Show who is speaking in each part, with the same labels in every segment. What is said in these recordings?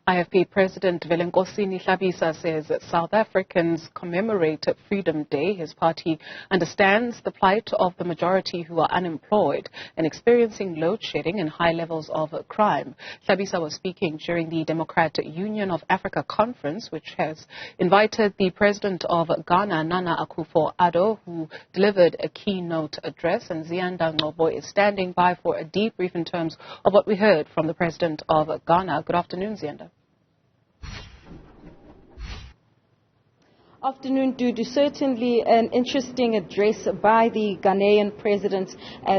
Speaker 1: IFP President Velenkosini Hlabisa says that South Africans commemorate Freedom Day. His party understands the plight of the majority who are unemployed and experiencing loadshedding and high levels of crime. Hlabisa was speaking during the Democratic Union of Africa conference, which has invited the President of Ghana, Nana Akufo-Dado, who delivered a keynote address, and Ziyanda Ngcobo is standing by for a debrief in terms of what we heard from the President of Ghana. Good afternoon, Ziyanda.
Speaker 2: Afternoon, Dudu. Certainly an interesting address by the Ghanaian president,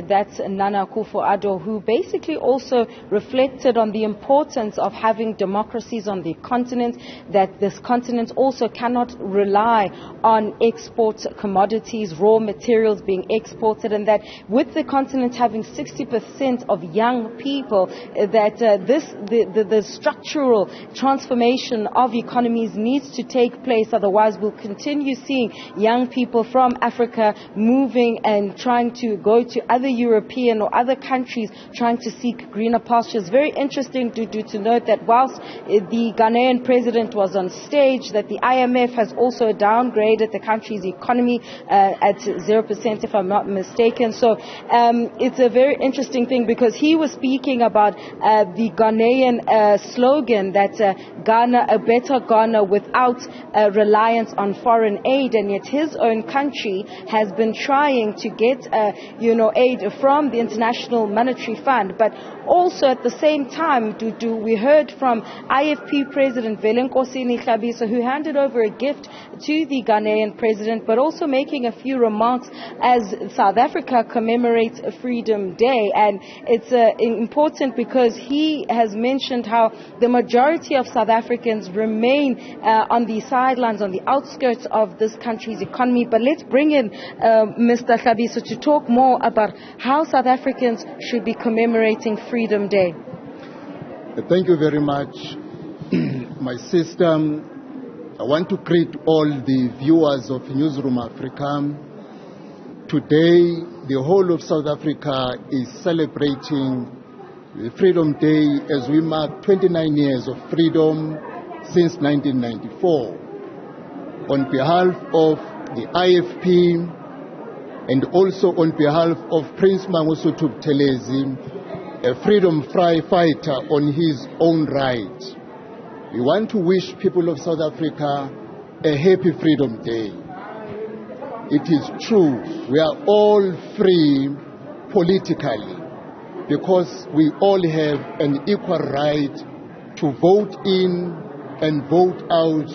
Speaker 2: that's Nana Akufo-Dado, who basically also reflected on the importance of having democracies on the continent, that this continent also cannot rely on export commodities, raw materials being exported, and that with the continent having 60% of young people, that the structural transformation of economies needs to take place, otherwise we'll continue seeing young people from Africa moving and trying to go to other European or other countries trying to seek greener pastures. Very interesting to note that whilst the Ghanaian president was on stage, that the IMF has also downgraded the country's economy at 0%, if I'm not mistaken. So it's a very interesting thing, because he was speaking about the Ghanaian slogan that Ghana, a better Ghana without reliance on foreign aid, and yet his own country has been trying to get aid from the International Monetary Fund. But also at the same time, we heard from IFP President Velenkosini Hlabisa, who handed over a gift to the Ghanaian president, but also making a few remarks as South Africa commemorates Freedom Day. And it's important because he has mentioned how the majority of South Africans remain on the sidelines, on the outskirts of this country's economy. But let's bring in Mr. Hlabisa to talk more about how South Africans should be commemorating Freedom Day.
Speaker 3: Thank you very much, my sister. I want to greet all the viewers of Newzroom Afrika. Today, the whole of South Africa is celebrating Freedom Day as we mark 29 years of freedom since 1994. On behalf of the IFP and also on behalf of Prince Mangosuthu Buthelezi, a freedom fighter on his own right, we want to wish people of South Africa a happy Freedom Day. It is true, we are all free politically because we all have an equal right to vote in and vote out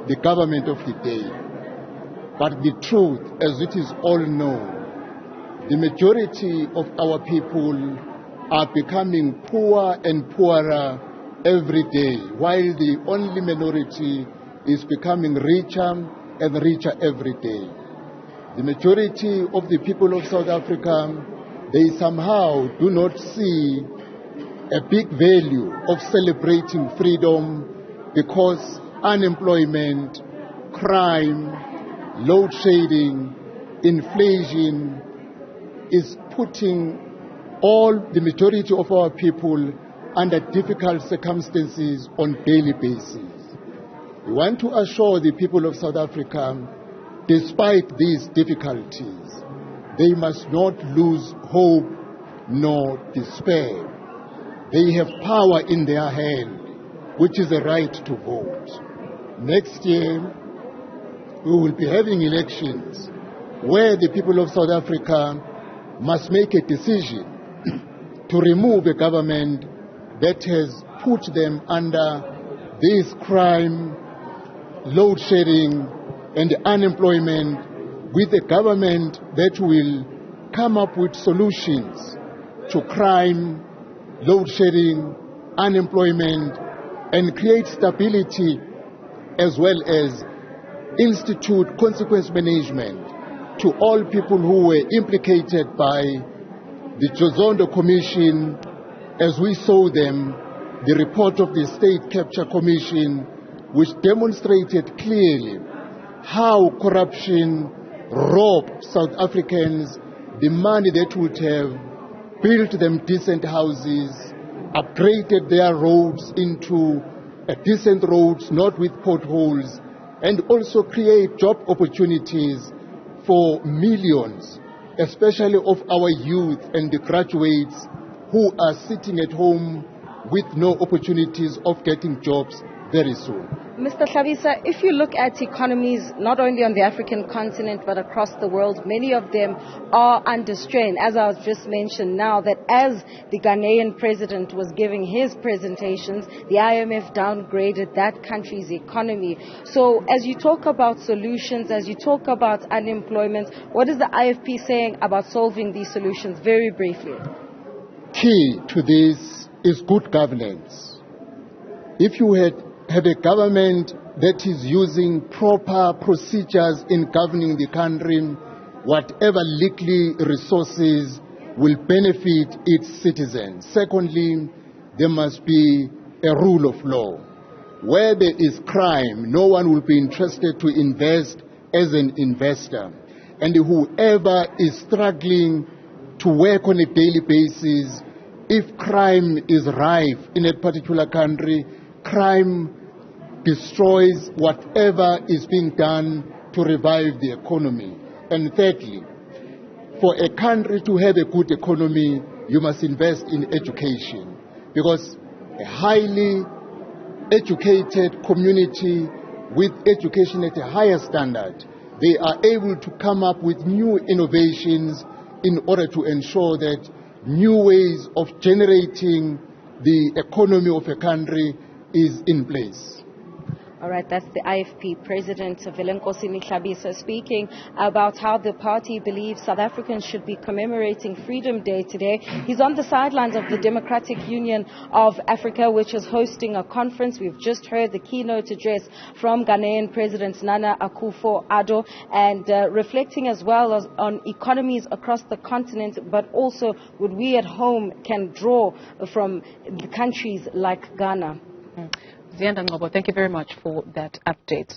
Speaker 3: the government of the day. But the truth, as it is all known, the majority of our people are becoming poor and poorer every day, while the only minority is becoming richer and richer every day. The majority of the people of South Africa, they somehow do not see a big value of celebrating freedom because unemployment, crime, load shedding, inflation is putting all the majority of our people under difficult circumstances on daily basis. We want to assure the people of South Africa, despite these difficulties, they must not lose hope nor despair. They have power in their hand, which is the right to vote. Next year, we will be having elections where the people of South Africa must make a decision to remove a government that has put them under this crime, load shedding, and unemployment, with a government that will come up with solutions to crime, load shedding, unemployment, and create stability, as well as institute consequence management to all people who were implicated by the Zondo Commission, as we saw them, the report of the State Capture Commission, which demonstrated clearly how corruption robbed South Africans the money that would have built them decent houses, upgraded their roads into decent roads, not with potholes, and also create job opportunities for millions, especially of our youth and the graduates who are sitting at home with no opportunities of getting jobs very soon.
Speaker 2: Mr. Hlabisa, if you look at economies not only on the African continent but across the world, many of them are under strain. As I was just mentioned now, that as the Ghanaian president was giving his presentations, the IMF downgraded that country's economy. So as you talk about solutions, as you talk about unemployment, what is the IFP saying about solving these solutions? Very briefly.
Speaker 3: Key to this is good governance. If you have a government that is using proper procedures in governing the country, whatever likely resources will benefit its citizens. Secondly, there must be a rule of law. Where there is crime, no one will be interested to invest as an investor. And whoever is struggling to work on a daily basis, if crime is rife in a particular country, crime destroys whatever is being done to revive the economy. And thirdly, for a country to have a good economy, you must invest in education, because a highly educated community with education at a higher standard, they are able to come up with new innovations in order to ensure that new ways of generating the economy of a country is in place.
Speaker 2: All right, that's the IFP President Velenkosini Hlabisa speaking about how the party believes South Africans should be commemorating Freedom Day today. He's on the sidelines of the Democratic Union of Africa, which is hosting a conference. We've just heard the keynote address from Ghanaian President Nana Akufo-Dado, and reflecting as well as on economies across the continent, but also what we at home can draw from countries like Ghana.
Speaker 1: Ziyanda Ngcobo, thank you very much for that update.